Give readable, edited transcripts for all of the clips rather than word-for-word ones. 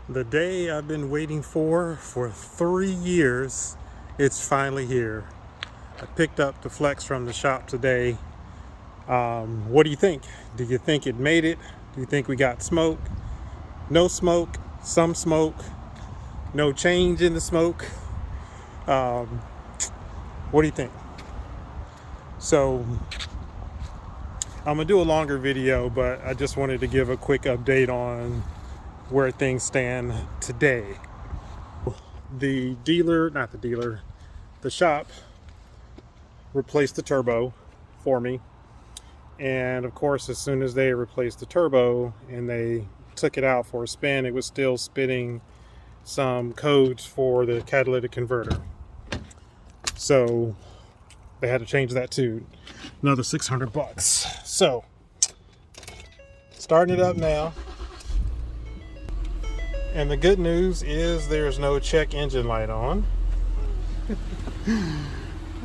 The day I've been waiting for 3 years, it's finally here. I picked up the Flex from the shop today. What do you think? Do you think it made it? Do you think we got smoke? No smoke, some smoke, no change in the smoke. What do you think? So I'm gonna do a longer video, but I just wanted to give a quick update on where things stand today. The shop replaced the turbo for me. And of course, as soon as they replaced the turbo and they took it out for a spin, it was still spitting some codes for the catalytic converter. So they had to change that too. Another $600. So starting it up now. And the good news is there's no check engine light on.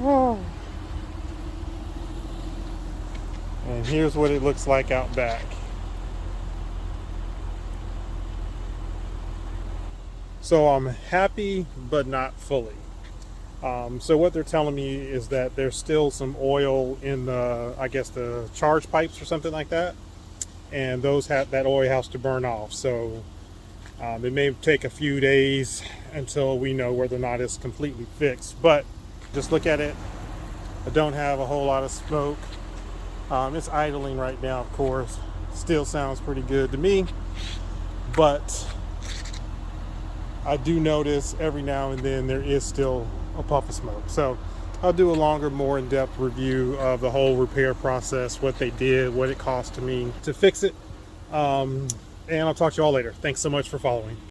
Oh. And here's what it looks like out back. So I'm happy, but not fully. So what they're telling me is that there's still some oil in the, I guess, the charge pipes or something like that. And that oil has to burn off. So it may take a few days until we know whether or not it's completely fixed. But just look at it. I don't have a whole lot of smoke. It's idling right now, of course. Still sounds pretty good to me. But I do notice every now and then there is still a puff of smoke. So I'll do a longer, more in-depth review of the whole repair process, what they did, what it cost to me to fix it. And I'll talk to you all later. Thanks so much for following.